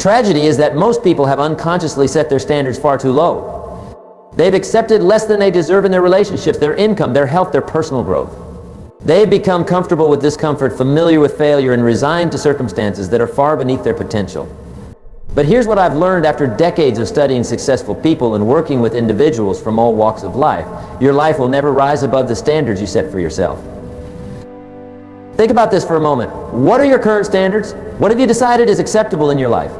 tragedy is that most people have unconsciously set their standards far too low. They've accepted less than they deserve in their relationships, their income, their health, their personal growth. They've become comfortable with discomfort, familiar with failure, and resigned to circumstances that are far beneath their potential. But here's what I've learned after decades of studying successful people and working with individuals from all walks of life. Your life will never rise above the standards you set for yourself. Think about this for a moment. What are your current standards? What have you decided is acceptable in your life?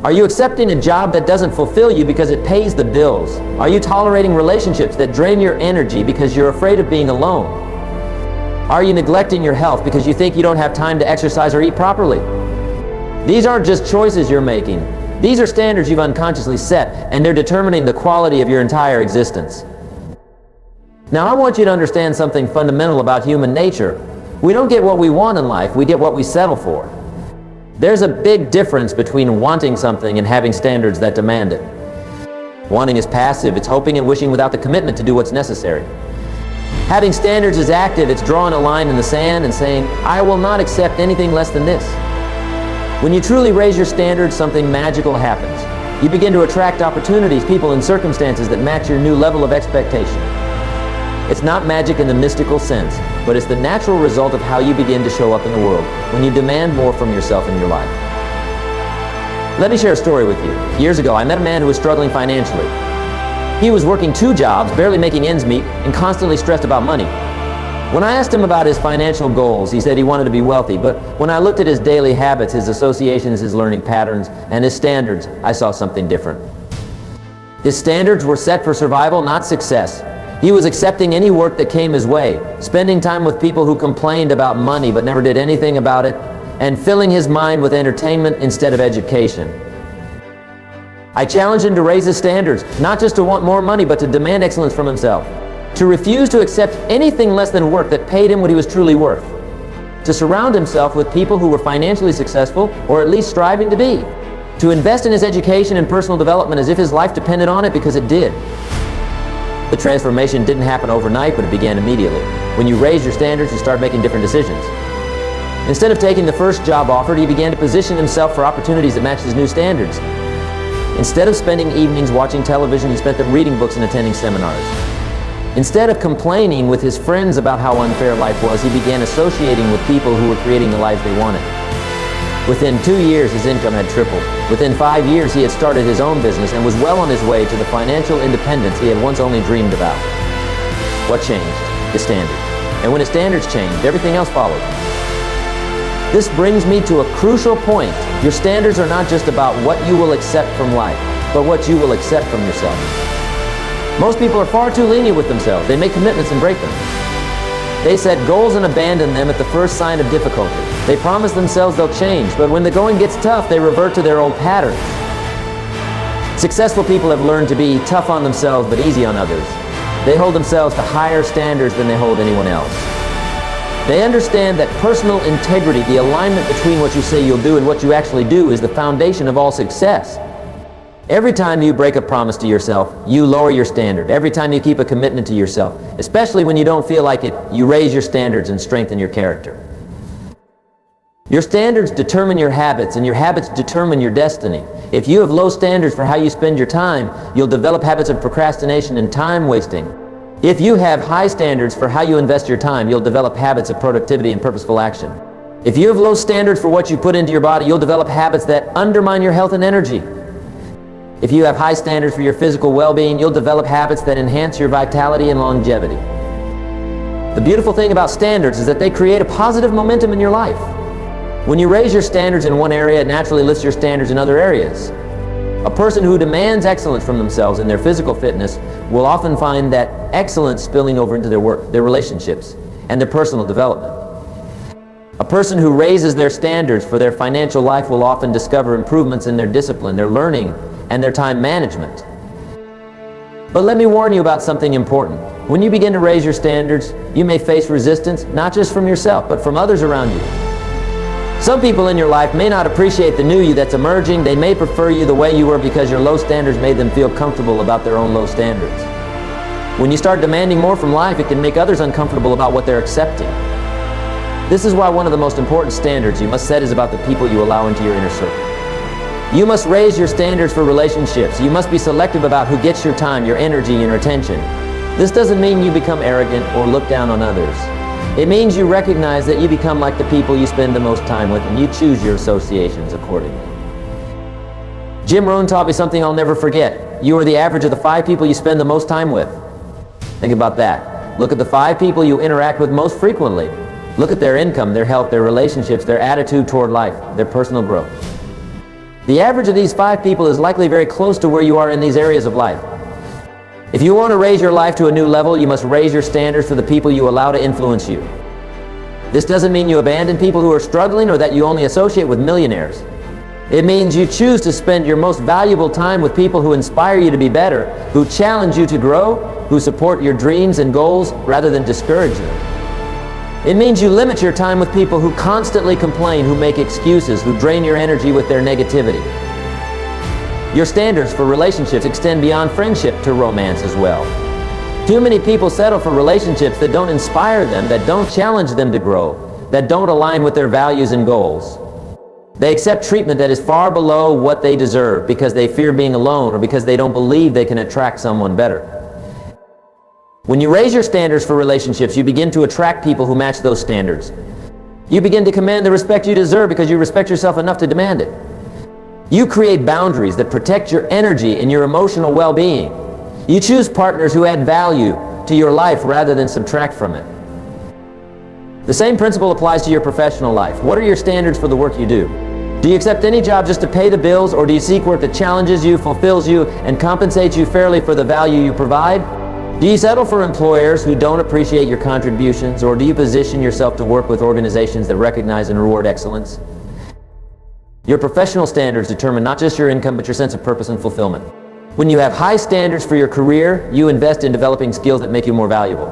Are you accepting a job that doesn't fulfill you because it pays the bills? Are you tolerating relationships that drain your energy because you're afraid of being alone? Are you neglecting your health because you think you don't have time to exercise or eat properly? These aren't just choices you're making. These are standards you've unconsciously set, and they're determining the quality of your entire existence. Now, I want you to understand something fundamental about human nature. We don't get what we want in life, we get what we settle for. There's a big difference between wanting something and having standards that demand it. Wanting is passive, it's hoping and wishing without the commitment to do what's necessary. Having standards is active, it's drawing a line in the sand and saying, I will not accept anything less than this. When you truly raise your standards, something magical happens. You begin to attract opportunities, people, and circumstances that match your new level of expectation. It's not magic in the mystical sense, but it's the natural result of how you begin to show up in the world when you demand more from yourself in your life. Let me share a story with you. Years ago, I met a man who was struggling financially. He was working 2 jobs, barely making ends meet, and constantly stressed about money. When I asked him about his financial goals, he said he wanted to be wealthy, but when I looked at his daily habits, his associations, his learning patterns, and his standards, I saw something different. His standards were set for survival, not success. He was accepting any work that came his way, spending time with people who complained about money but never did anything about it, and filling his mind with entertainment instead of education. I challenged him to raise his standards, not just to want more money, but to demand excellence from himself. To refuse to accept anything less than work that paid him what he was truly worth. To surround himself with people who were financially successful, or at least striving to be. To invest in his education and personal development as if his life depended on it, because it did. The transformation didn't happen overnight, but it began immediately. When you raise your standards, you start making different decisions. Instead of taking the first job offered, he began to position himself for opportunities that matched his new standards. Instead of spending evenings watching television, he spent them reading books and attending seminars. Instead of complaining with his friends about how unfair life was, he began associating with people who were creating the lives they wanted. Within 2 years, his income had tripled. Within 5 years, he had started his own business and was well on his way to the financial independence he had once only dreamed about. What changed? His standard. And when his standards changed, everything else followed. This brings me to a crucial point. Your standards are not just about what you will accept from life, but what you will accept from yourself. Most people are far too lenient with themselves. They make commitments and break them. They set goals and abandon them at the first sign of difficulty. They promise themselves they'll change, but when the going gets tough, they revert to their old patterns. Successful people have learned to be tough on themselves but easy on others. They hold themselves to higher standards than they hold anyone else. They understand that personal integrity, the alignment between what you say you'll do and what you actually do, is the foundation of all success. Every time you break a promise to yourself, you lower your standard. Every time you keep a commitment to yourself, especially when you don't feel like it, you raise your standards and strengthen your character. Your standards determine your habits, and your habits determine your destiny. If you have low standards for how you spend your time, you'll develop habits of procrastination and time wasting. If you have high standards for how you invest your time, you'll develop habits of productivity and purposeful action. If you have low standards for what you put into your body, you'll develop habits that undermine your health and energy. If you have high standards for your physical well-being, you'll develop habits that enhance your vitality and longevity. The beautiful thing about standards is that they create a positive momentum in your life. When you raise your standards in one area, it naturally lifts your standards in other areas. A person who demands excellence from themselves in their physical fitness will often find that excellence spilling over into their work, their relationships, and their personal development. A person who raises their standards for their financial life will often discover improvements in their discipline, their learning, and their time management. But let me warn you about something important. When you begin to raise your standards, you may face resistance, not just from yourself, but from others around you. Some people in your life may not appreciate the new you that's emerging. They may prefer you the way you were because your low standards made them feel comfortable about their own low standards. When you start demanding more from life, it can make others uncomfortable about what they're accepting. This is why one of the most important standards you must set is about the people you allow into your inner circle. You must raise your standards for relationships. You must be selective about who gets your time, your energy, and your attention. This doesn't mean you become arrogant or look down on others. It means you recognize that you become like the people you spend the most time with, and you choose your associations accordingly. Jim Rohn taught me something I'll never forget. You are the average of the 5 people you spend the most time with. Think about that. Look at the 5 people you interact with most frequently. Look at their income, their health, their relationships, their attitude toward life, their personal growth. The average of these 5 people is likely very close to where you are in these areas of life. If you want to raise your life to a new level, you must raise your standards for the people you allow to influence you. This doesn't mean you abandon people who are struggling or that you only associate with millionaires. It means you choose to spend your most valuable time with people who inspire you to be better, who challenge you to grow, who support your dreams and goals rather than discourage them. It means you limit your time with people who constantly complain, who make excuses, who drain your energy with their negativity. Your standards for relationships extend beyond friendship to romance as well. Too many people settle for relationships that don't inspire them, that don't challenge them to grow, that don't align with their values and goals. They accept treatment that is far below what they deserve because they fear being alone or because they don't believe they can attract someone better. When you raise your standards for relationships, you begin to attract people who match those standards. You begin to command the respect you deserve because you respect yourself enough to demand it. You create boundaries that protect your energy and your emotional well-being. You choose partners who add value to your life rather than subtract from it. The same principle applies to your professional life. What are your standards for the work you do? Do you accept any job just to pay the bills, or do you seek work that challenges you, fulfills you, and compensates you fairly for the value you provide? Do you settle for employers who don't appreciate your contributions, or do you position yourself to work with organizations that recognize and reward excellence? Your professional standards determine not just your income, but your sense of purpose and fulfillment. When you have high standards for your career, you invest in developing skills that make you more valuable.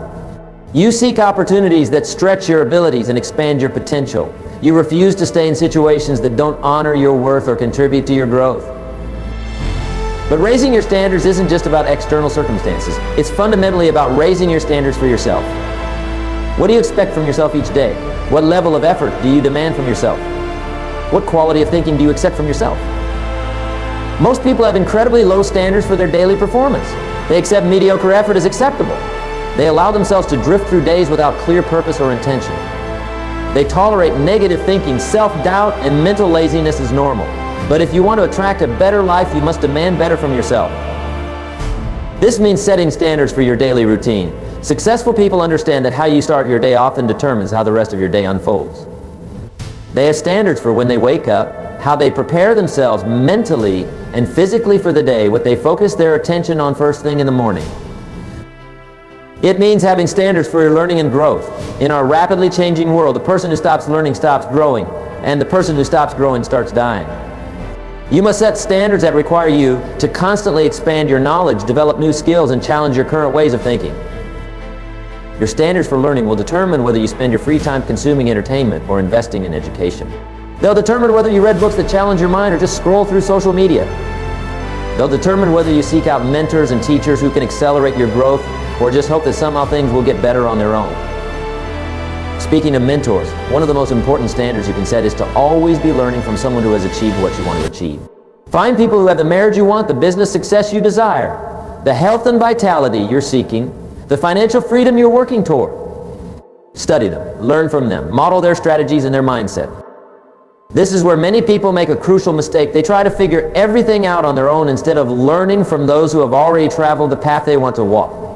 You seek opportunities that stretch your abilities and expand your potential. You refuse to stay in situations that don't honor your worth or contribute to your growth. But raising your standards isn't just about external circumstances. It's fundamentally about raising your standards for yourself. What do you expect from yourself each day? What level of effort do you demand from yourself? What quality of thinking do you accept from yourself? Most people have incredibly low standards for their daily performance. They accept mediocre effort as acceptable. They allow themselves to drift through days without clear purpose or intention. They tolerate negative thinking, self-doubt, and mental laziness as normal. But if you want to attract a better life, you must demand better from yourself. This means setting standards for your daily routine. Successful people understand that how you start your day often determines how the rest of your day unfolds. They have standards for when they wake up, how they prepare themselves mentally and physically for the day, what they focus their attention on first thing in the morning. It means having standards for your learning and growth. In our rapidly changing world, the person who stops learning stops growing, and the person who stops growing starts dying. You must set standards that require you to constantly expand your knowledge, develop new skills, and challenge your current ways of thinking. Your standards for learning will determine whether you spend your free time consuming entertainment or investing in education. They'll determine whether you read books that challenge your mind or just scroll through social media. They'll determine whether you seek out mentors and teachers who can accelerate your growth or just hope that somehow things will get better on their own. Speaking of mentors, one of the most important standards you can set is to always be learning from someone who has achieved what you want to achieve. Find people who have the marriage you want, the business success you desire, the health and vitality you're seeking, the financial freedom you're working toward. Study them, learn from them, model their strategies and their mindset. This is where many people make a crucial mistake. They try to figure everything out on their own instead of learning from those who have already traveled the path they want to walk.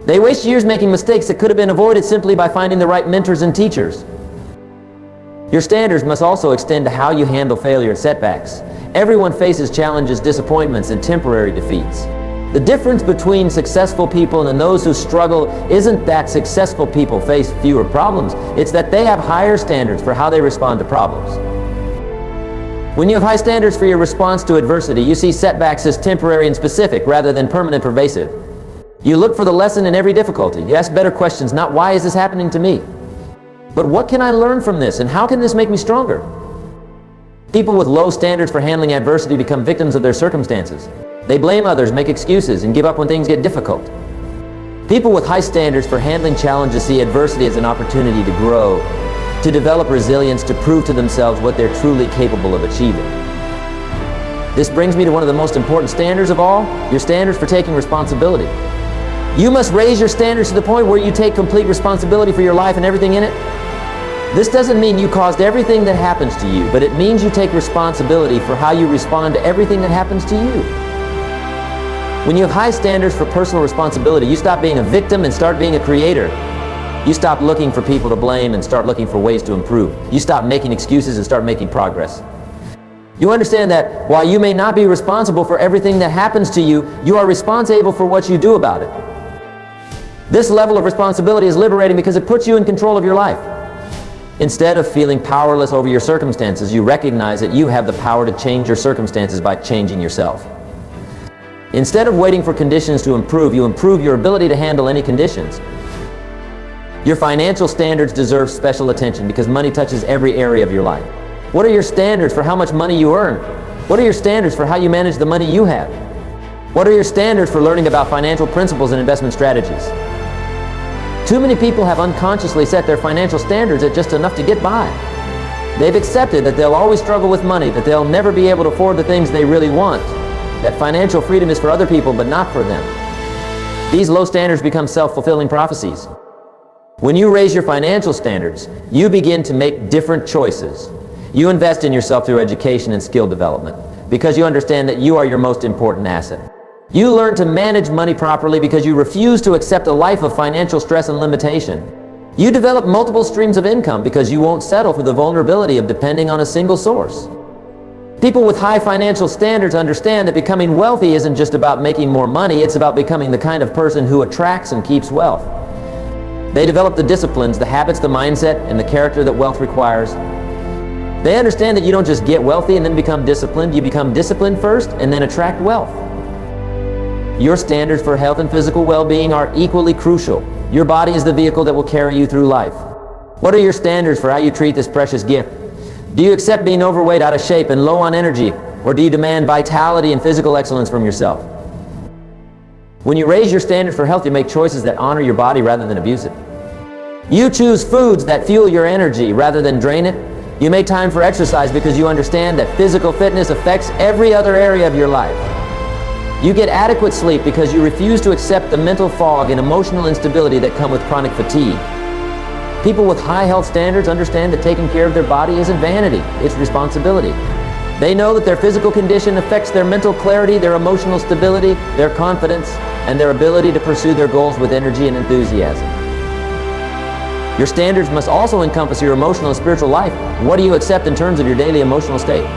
They waste years making mistakes that could have been avoided simply by finding the right mentors and teachers. Your standards must also extend to how you handle failure and setbacks. Everyone faces challenges, disappointments, and temporary defeats. The difference between successful people and those who struggle isn't that successful people face fewer problems. It's that they have higher standards for how they respond to problems. When you have high standards for your response to adversity, you see setbacks as temporary and specific rather than permanent and pervasive. You look for the lesson in every difficulty. You ask better questions, not why is this happening to me, but what can I learn from this and how can this make me stronger? People with low standards for handling adversity become victims of their circumstances. They blame others, make excuses, and give up when things get difficult. People with high standards for handling challenges see adversity as an opportunity to grow, to develop resilience, to prove to themselves what they're truly capable of achieving. This brings me to one of the most important standards of all, your standards for taking responsibility. You must raise your standards to the point where you take complete responsibility for your life and everything in it. This doesn't mean you caused everything that happens to you, but it means you take responsibility for how you respond to everything that happens to you. When you have high standards for personal responsibility, you stop being a victim and start being a creator. You stop looking for people to blame and start looking for ways to improve. You stop making excuses and start making progress. You understand that while you may not be responsible for everything that happens to you, you are responsible for what you do about it. This level of responsibility is liberating because it puts you in control of your life. Instead of feeling powerless over your circumstances, you recognize that you have the power to change your circumstances by changing yourself. Instead of waiting for conditions to improve, you improve your ability to handle any conditions. Your financial standards deserve special attention because money touches every area of your life. What are your standards for how much money you earn? What are your standards for how you manage the money you have? What are your standards for learning about financial principles and investment strategies? Too many people have unconsciously set their financial standards at just enough to get by. They've accepted that they'll always struggle with money, that they'll never be able to afford the things they really want, that financial freedom is for other people but not for them. These low standards become self-fulfilling prophecies. When you raise your financial standards, you begin to make different choices. You invest in yourself through education and skill development because you understand that you are your most important asset. You learn to manage money properly because you refuse to accept a life of financial stress and limitation. You develop multiple streams of income because you won't settle for the vulnerability of depending on a single source. People with high financial standards understand that becoming wealthy isn't just about making more money, it's about becoming the kind of person who attracts and keeps wealth. They develop the disciplines, the habits, the mindset, and the character that wealth requires. They understand that you don't just get wealthy and then become disciplined, you become disciplined first and then attract wealth. Your standards for health and physical well-being are equally crucial. Your body is the vehicle that will carry you through life. What are your standards for how you treat this precious gift? Do you accept being overweight, out of shape, and low on energy, or do you demand vitality and physical excellence from yourself? When you raise your standards for health, you make choices that honor your body rather than abuse it. You choose foods that fuel your energy rather than drain it. You make time for exercise because you understand that physical fitness affects every other area of your life. You get adequate sleep because you refuse to accept the mental fog and emotional instability that come with chronic fatigue. People with high health standards understand that taking care of their body isn't vanity, it's responsibility. They know that their physical condition affects their mental clarity, their emotional stability, their confidence, and their ability to pursue their goals with energy and enthusiasm. Your standards must also encompass your emotional and spiritual life. What do you accept in terms of your daily emotional state?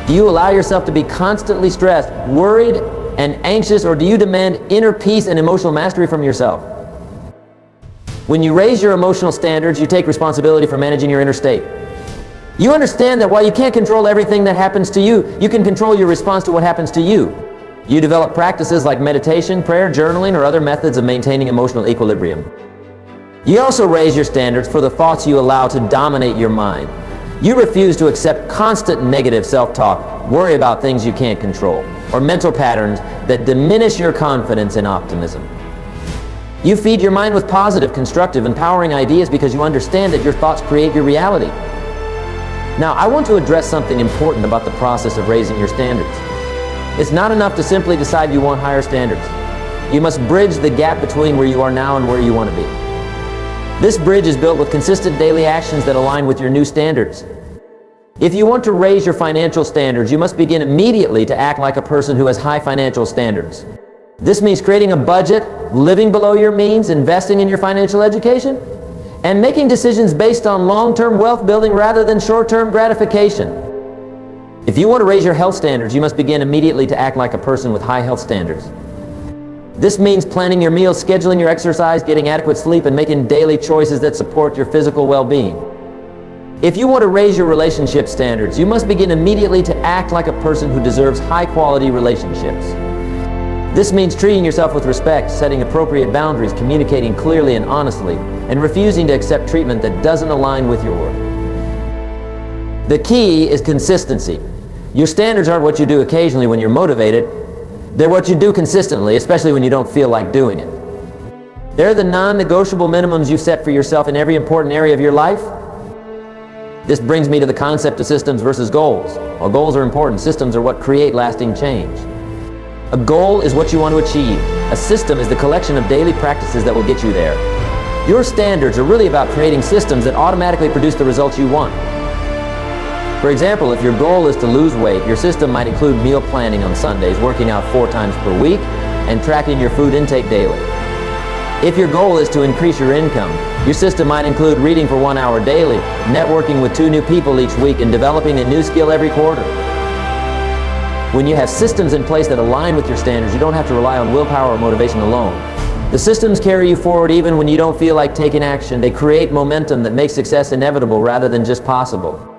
Do you allow yourself to be constantly stressed, worried, and anxious, or do you demand inner peace and emotional mastery from yourself? When you raise your emotional standards, you take responsibility for managing your inner state. You understand that while you can't control everything that happens to you, you can control your response to what happens to you. You develop practices like meditation, prayer, journaling, or other methods of maintaining emotional equilibrium. You also raise your standards for the thoughts you allow to dominate your mind. You refuse to accept constant negative self-talk, worry about things you can't control, or mental patterns that diminish your confidence and optimism. You feed your mind with positive, constructive, empowering ideas because you understand that your thoughts create your reality. Now, I want to address something important about the process of raising your standards. It's not enough to simply decide you want higher standards. You must bridge the gap between where you are now and where you want to be. This bridge is built with consistent daily actions that align with your new standards. If you want to raise your financial standards, you must begin immediately to act like a person who has high financial standards. This means creating a budget, living below your means, investing in your financial education, and making decisions based on long-term wealth building rather than short-term gratification. If you want to raise your health standards, you must begin immediately to act like a person with high health standards. This means planning your meals, scheduling your exercise, getting adequate sleep, and making daily choices that support your physical well-being. If you want to raise your relationship standards, you must begin immediately to act like a person who deserves high-quality relationships. This means treating yourself with respect, setting appropriate boundaries, communicating clearly and honestly, and refusing to accept treatment that doesn't align with your worth. The key is consistency. Your standards aren't what you do occasionally when you're motivated. They're what you do consistently, especially when you don't feel like doing it. They're the non-negotiable minimums you set for yourself in every important area of your life. This brings me to the concept of systems versus goals. While goals are important, systems are what create lasting change. A goal is what you want to achieve. A system is the collection of daily practices that will get you there. Your standards are really about creating systems that automatically produce the results you want. For example, if your goal is to lose weight, your system might include meal planning on Sundays, working out 4 times per week, and tracking your food intake daily. If your goal is to increase your income, your system might include reading for 1 hour daily, networking with 2 new people each week, and developing a new skill every quarter. When you have systems in place that align with your standards, you don't have to rely on willpower or motivation alone. The systems carry you forward even when you don't feel like taking action. They create momentum that makes success inevitable rather than just possible.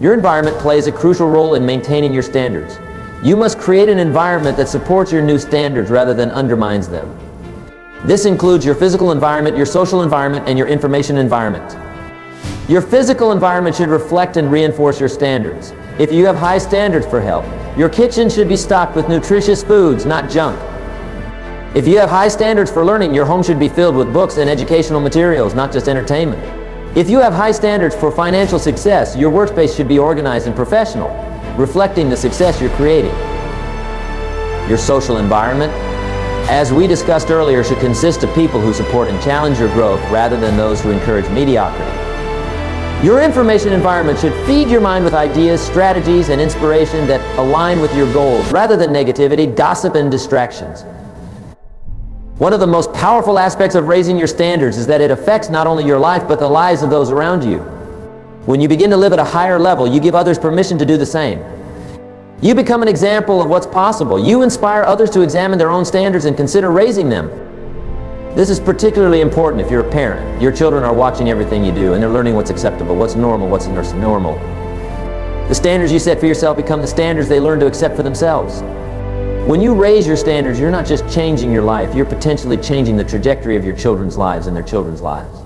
Your environment plays a crucial role in maintaining your standards. You must create an environment that supports your new standards rather than undermines them. This includes your physical environment, your social environment, and your information environment. Your physical environment should reflect and reinforce your standards. If you have high standards for health, your kitchen should be stocked with nutritious foods, not junk. If you have high standards for learning, your home should be filled with books and educational materials, not just entertainment. If you have high standards for financial success, your workspace should be organized and professional, reflecting the success you're creating. Your social environment, as we discussed earlier, should consist of people who support and challenge your growth rather than those who encourage mediocrity. Your information environment should feed your mind with ideas, strategies, and inspiration that align with your goals rather than negativity, gossip, and distractions. One of the most powerful aspects of raising your standards is that it affects not only your life but the lives of those around you. When you begin to live at a higher level, you give others permission to do the same. You become an example of what's possible. You inspire others to examine their own standards and consider raising them. This is particularly important if you're a parent. Your children are watching everything you do and they're learning what's acceptable, what's normal, what's not normal. The standards you set for yourself become the standards they learn to accept for themselves. When you raise your standards, you're not just changing your life, you're potentially changing the trajectory of your children's lives and their children's lives.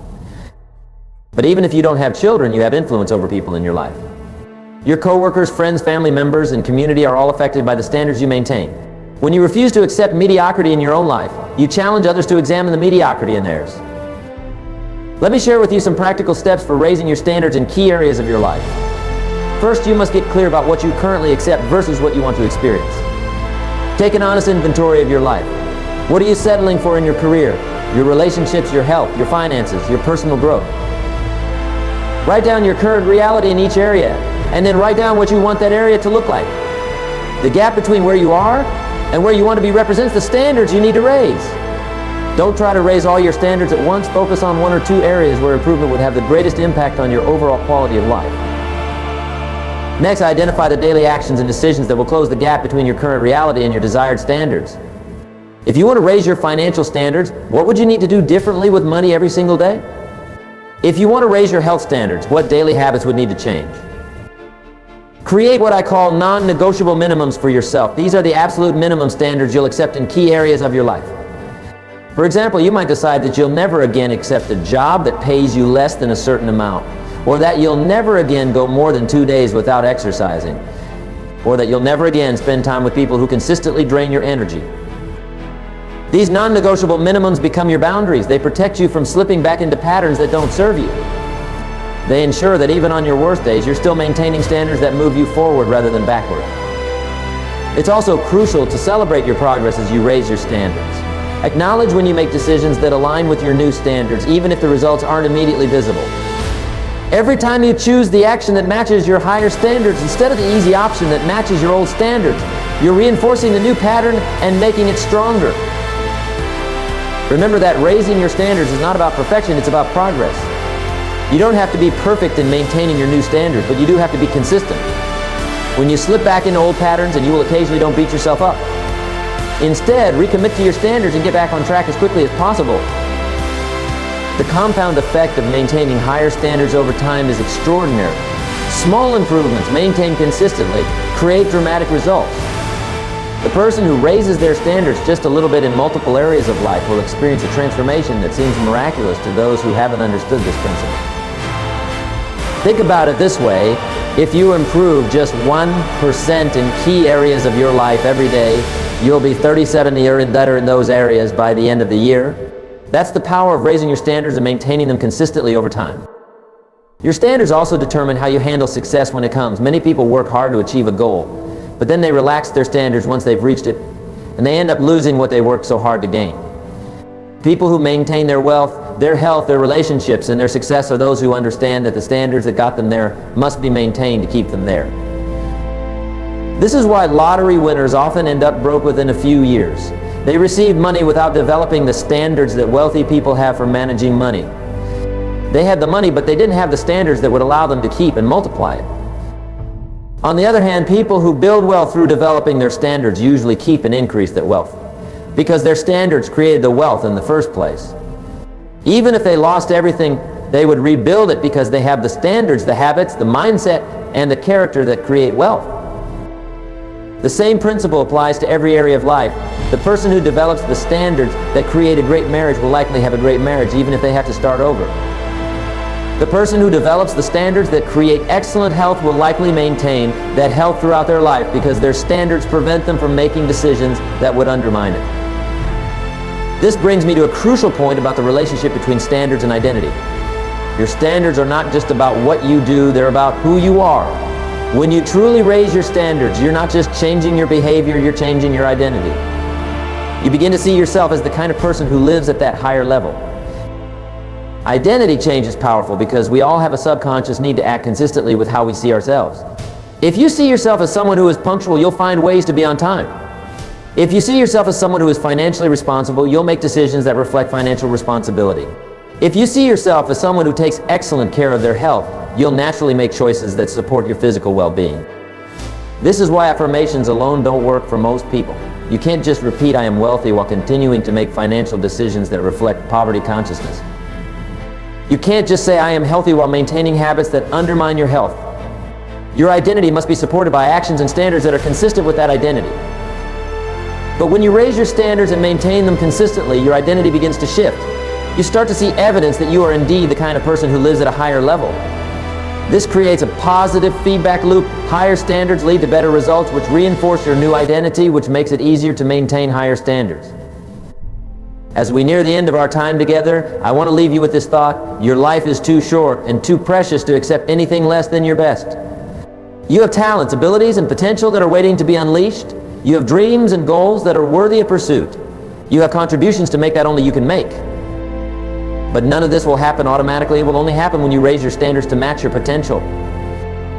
But even if you don't have children, you have influence over people in your life. Your coworkers, friends, family members, and community are all affected by the standards you maintain. When you refuse to accept mediocrity in your own life, you challenge others to examine the mediocrity in theirs. Let me share with you some practical steps for raising your standards in key areas of your life. First, you must get clear about what you currently accept versus what you want to experience. Take an honest inventory of your life. What are you settling for in your career, your relationships, your health, your finances, your personal growth? Write down your current reality in each area, and then write down what you want that area to look like. The gap between where you are and where you want to be represents the standards you need to raise. Don't try to raise all your standards at once. Focus on 1 or 2 areas where improvement would have the greatest impact on your overall quality of life. Next, identify the daily actions and decisions that will close the gap between your current reality and your desired standards. If you want to raise your financial standards, what would you need to do differently with money every single day? If you want to raise your health standards, what daily habits would need to change? Create what I call non-negotiable minimums for yourself. These are the absolute minimum standards you'll accept in key areas of your life. For example, you might decide that you'll never again accept a job that pays you less than a certain amount, or that you'll never again go more than 2 days without exercising, or that you'll never again spend time with people who consistently drain your energy. These non-negotiable minimums become your boundaries. They protect you from slipping back into patterns that don't serve you. They ensure that even on your worst days, you're still maintaining standards that move you forward rather than backward. It's also crucial to celebrate your progress as you raise your standards. Acknowledge when you make decisions that align with your new standards, even if the results aren't immediately visible. Every time you choose the action that matches your higher standards instead of the easy option that matches your old standards, you're reinforcing the new pattern and making it stronger. Remember that raising your standards is not about perfection, it's about progress. You don't have to be perfect in maintaining your new standards, but you do have to be consistent. When you slip back into old patterns, and you will occasionally, don't beat yourself up. Instead, recommit to your standards and get back on track as quickly as possible. The compound effect of maintaining higher standards over time is extraordinary. Small improvements maintained consistently create dramatic results. The person who raises their standards just a little bit in multiple areas of life will experience a transformation that seems miraculous to those who haven't understood this principle. Think about it this way: if you improve just 1% in key areas of your life every day, you'll be 37 or better in those areas by the end of the year. That's the power of raising your standards and maintaining them consistently over time. Your standards also determine how you handle success when it comes. Many people work hard to achieve a goal, but then they relax their standards once they've reached it, and they end up losing what they worked so hard to gain. People who maintain their wealth, their health, their relationships, and their success are those who understand that the standards that got them there must be maintained to keep them there. This is why lottery winners often end up broke within a few years. They receive money without developing the standards that wealthy people have for managing money. They had the money, but they didn't have the standards that would allow them to keep and multiply it. On the other hand, people who build wealth through developing their standards usually keep and increase that wealth, because their standards created the wealth in the first place. Even if they lost everything, they would rebuild it because they have the standards, the habits, the mindset, and the character that create wealth. The same principle applies to every area of life. The person who develops the standards that create a great marriage will likely have a great marriage, even if they have to start over. The person who develops the standards that create excellent health will likely maintain that health throughout their life because their standards prevent them from making decisions that would undermine it. This brings me to a crucial point about the relationship between standards and identity. Your standards are not just about what you do, they're about who you are. When you truly raise your standards, you're not just changing your behavior, you're changing your identity. You begin to see yourself as the kind of person who lives at that higher level. Identity change is powerful because we all have a subconscious need to act consistently with how we see ourselves. If you see yourself as someone who is punctual, you'll find ways to be on time. If you see yourself as someone who is financially responsible, you'll make decisions that reflect financial responsibility. If you see yourself as someone who takes excellent care of their health, you'll naturally make choices that support your physical well-being. This is why affirmations alone don't work for most people. You can't just repeat "I am wealthy" while continuing to make financial decisions that reflect poverty consciousness. You can't just say "I am healthy" while maintaining habits that undermine your health. Your identity must be supported by actions and standards that are consistent with that identity. But when you raise your standards and maintain them consistently, your identity begins to shift. You start to see evidence that you are indeed the kind of person who lives at a higher level. This creates a positive feedback loop. Higher standards lead to better results, which reinforce your new identity, which makes it easier to maintain higher standards. As we near the end of our time together, I want to leave you with this thought: your life is too short and too precious to accept anything less than your best. You have talents, abilities, and potential that are waiting to be unleashed. You have dreams and goals that are worthy of pursuit. You have contributions to make that only you can make. But none of this will happen automatically. It will only happen when you raise your standards to match your potential.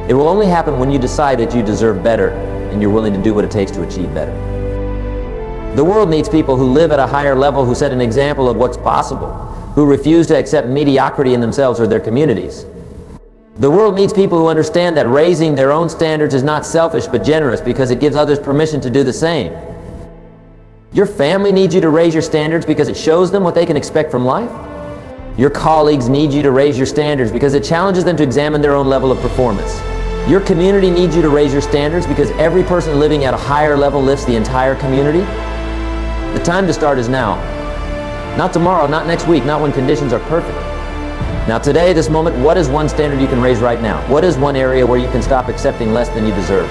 It will only happen when you decide that you deserve better and you're willing to do what it takes to achieve better. The world needs people who live at a higher level, who set an example of what's possible, who refuse to accept mediocrity in themselves or their communities. The world needs people who understand that raising their own standards is not selfish but generous, because it gives others permission to do the same. Your family needs you to raise your standards because it shows them what they can expect from life. Your colleagues need you to raise your standards because it challenges them to examine their own level of performance. Your community needs you to raise your standards because every person living at a higher level lifts the entire community. The time to start is now. Not tomorrow, not next week, not when conditions are perfect. Now today, this moment, what is one standard you can raise right now? What is one area where you can stop accepting less than you deserve?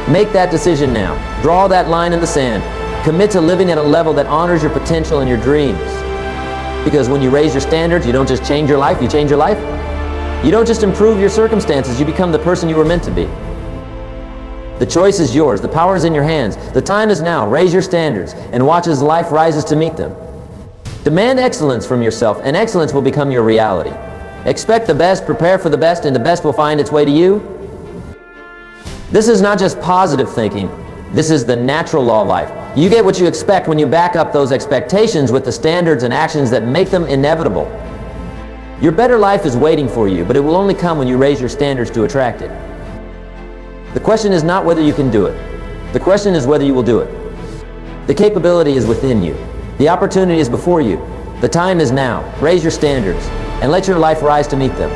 Make that decision now. Draw that line in the sand. Commit to living at a level that honors your potential and your dreams. Because when you raise your standards, you don't just change your life, you change your life. You don't just improve your circumstances, you become the person you were meant to be. The choice is yours. The power is in your hands. The time is now. Raise your standards and watch as life rises to meet them. Demand excellence from yourself, and excellence will become your reality. Expect the best, prepare for the best, and the best will find its way to you. This is not just positive thinking. This is the natural law of life. You get what you expect when you back up those expectations with the standards and actions that make them inevitable. Your better life is waiting for you, but it will only come when you raise your standards to attract it. The question is not whether you can do it. The question is whether you will do it. The capability is within you. The opportunity is before you. The time is now. Raise your standards and let your life rise to meet them.